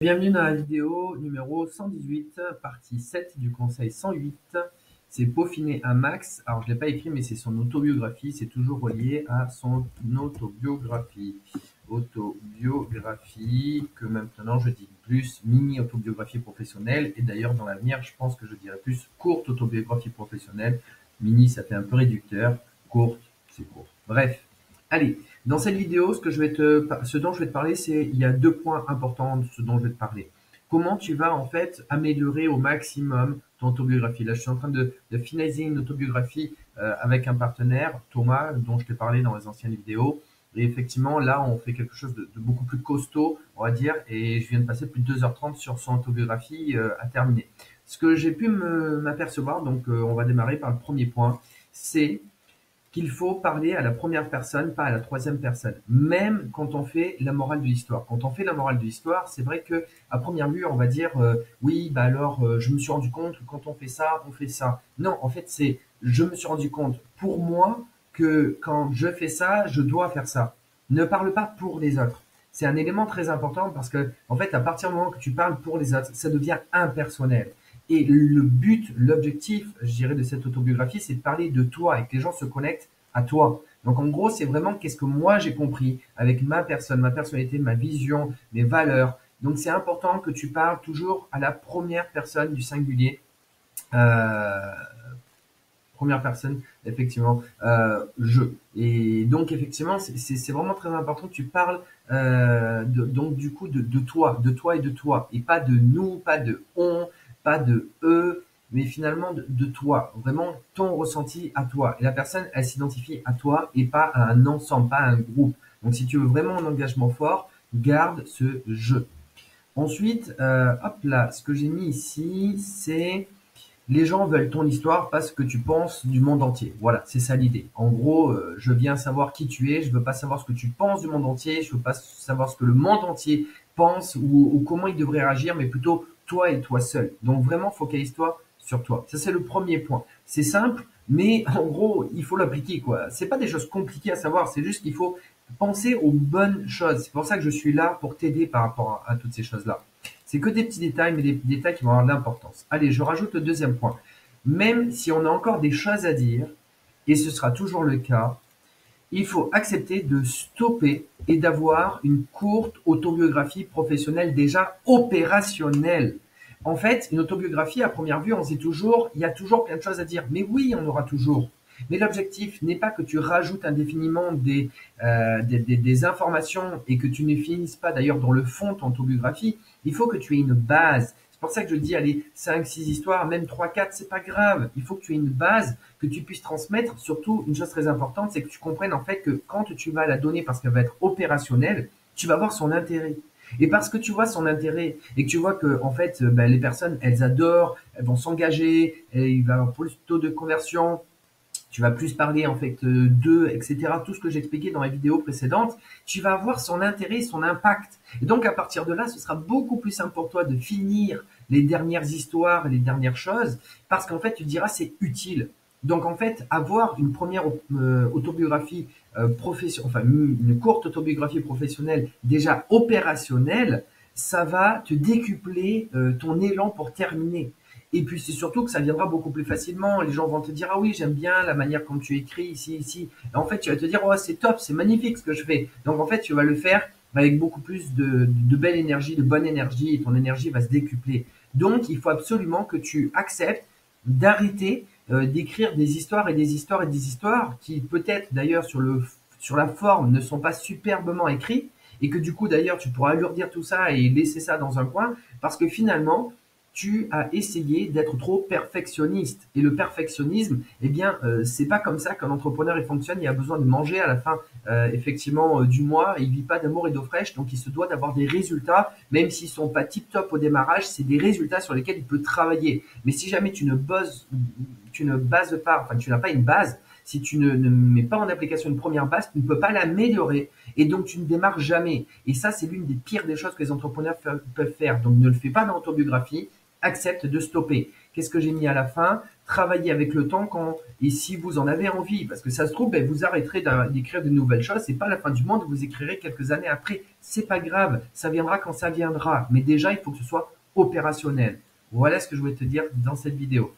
Bienvenue dans la vidéo numéro 118, partie 7 du conseil 108. C'est peaufiner un max. Alors, je ne l'ai pas écrit, mais c'est son autobiographie. C'est toujours relié à son autobiographie. Autobiographie, que maintenant je dis plus mini-autobiographie professionnelle. Et d'ailleurs, dans l'avenir, je pense que je dirais plus courte autobiographie professionnelle. Mini, ça fait un peu réducteur. Courte, c'est court. Bref. Allez, dans cette vidéo, ce dont je vais te parler, il y a deux points importants de ce dont je vais te parler. Comment tu vas en fait améliorer au maximum ton autobiographie. Là, je suis en train de finaliser une autobiographie avec un partenaire, Thomas, dont je t'ai parlé dans les anciennes vidéos. Et effectivement, là, on fait quelque chose de beaucoup plus costaud, on va dire, et je viens de passer plus de 2h30 sur son autobiographie à terminer. Ce que j'ai pu m'apercevoir, donc on va démarrer par le premier point, c'est qu'il faut parler à la première personne, pas à la troisième personne. Même quand on fait la morale de l'histoire. Quand on fait la morale de l'histoire, c'est vrai que à première vue, on va dire oui, bah alors je me suis rendu compte que quand on fait ça. Non, en fait, c'est je me suis rendu compte pour moi que quand je fais ça, je dois faire ça. Ne parle pas pour les autres. C'est un élément très important parce que en fait, à partir du moment que tu parles pour les autres, ça devient impersonnel. Et le but, l'objectif, je dirais, de cette autobiographie, c'est de parler de toi et que les gens se connectent à toi. Donc, en gros, c'est vraiment qu'est-ce que moi j'ai compris avec ma personne, ma personnalité, ma vision, mes valeurs. Donc, c'est important que tu parles toujours à la première personne du singulier. Euh, Première personne, effectivement, je. Et donc, effectivement, c'est vraiment très important que tu parles, donc, du coup, de toi et de toi. Et pas de nous, pas de on, pas de eux, mais finalement de toi. Vraiment, ton ressenti à toi. Et la personne, elle s'identifie à toi et pas à un ensemble, pas à un groupe. Donc, si tu veux vraiment un engagement fort, garde ce je. Ensuite, hop là, ce que j'ai mis ici, c'est les gens veulent ton histoire parce que tu penses du monde entier. Voilà, c'est ça l'idée. En gros, je viens savoir qui tu es, je veux pas savoir ce que tu penses du monde entier, je veux pas savoir ce que le monde entier pense ou comment il devrait réagir, mais plutôt toi et toi seul. Donc vraiment, focalise-toi sur toi. Ça, c'est le premier point. C'est simple, mais en gros, il faut l'appliquer, quoi. C'est pas des choses compliquées à savoir, c'est juste qu'il faut penser aux bonnes choses. C'est pour ça que je suis là pour t'aider par rapport à toutes ces choses-là. C'est que des petits détails, mais des détails qui vont avoir de l'importance. Allez, je rajoute le deuxième point. Même si on a encore des choses à dire, et ce sera toujours le cas, il faut accepter de stopper et d'avoir une courte autobiographie professionnelle déjà opérationnelle. En fait, une autobiographie, à première vue, on se dit toujours, il y a toujours plein de choses à dire. Mais oui, on aura toujours. Mais l'objectif n'est pas que tu rajoutes indéfiniment des informations et que tu ne finisses pas d'ailleurs dans le fond de ton autobiographie. Il faut que tu aies une base. C'est pour ça que je dis, allez, 5, 6 histoires, même 3, 4, c'est pas grave. Il faut que tu aies une base que tu puisses transmettre. Surtout, une chose très importante, c'est que tu comprennes en fait que quand tu vas la donner parce qu'elle va être opérationnelle, tu vas voir son intérêt. Et parce que tu vois son intérêt et que tu vois que en fait, les personnes, elles adorent, elles vont s'engager, et il va y avoir plus de taux de conversion, tu vas plus parler en fait d'eux, etc. Tout ce que j'expliquais dans la vidéo précédente, tu vas avoir son intérêt, son impact. Et donc à partir de là, ce sera beaucoup plus simple pour toi de finir les dernières histoires, les dernières choses, parce qu'en fait tu te diras c'est utile. Donc en fait, avoir une première autobiographie enfin une courte autobiographie professionnelle déjà opérationnelle, ça va te décupler ton élan pour terminer. Et puis c'est surtout que ça viendra beaucoup plus facilement. Les gens vont te dire ah oui j'aime bien la manière comme tu écris ici. Et en fait tu vas te dire oh c'est top, c'est magnifique ce que je fais. Donc en fait tu vas le faire avec beaucoup plus de belle énergie, de bonne énergie et ton énergie va se décupler. Donc il faut absolument que tu acceptes d'arrêter d'écrire des histoires et des histoires et des histoires qui peut-être d'ailleurs sur la forme ne sont pas superbement écrits et que du coup d'ailleurs tu pourras alourdir tout ça et laisser ça dans un coin parce que finalement tu as essayé d'être trop perfectionniste. Et le perfectionnisme, eh bien, c'est pas comme ça qu'un entrepreneur il fonctionne. Il a besoin de manger à la fin, effectivement, du mois. Il vit pas d'amour et d'eau fraîche, donc il se doit d'avoir des résultats, même s'ils sont pas tip top au démarrage. C'est des résultats sur lesquels il peut travailler. Mais si jamais tu ne bases pas, enfin, tu n'as pas une base. Si tu ne mets pas en application une première base, tu ne peux pas l'améliorer et donc tu ne démarres jamais. Et ça, c'est l'une des pires des choses que les entrepreneurs peuvent faire. Donc ne le fais pas dans l'autobiographie, accepte de stopper. Qu'est-ce que j'ai mis à la fin? Travailler avec le temps et si vous en avez envie, parce que ça se trouve, ben, vous arrêterez d'écrire de nouvelles choses, c'est pas la fin du monde, vous écrirez quelques années après, c'est pas grave, ça viendra quand ça viendra, mais déjà il faut que ce soit opérationnel. Voilà ce que je voulais te dire dans cette vidéo.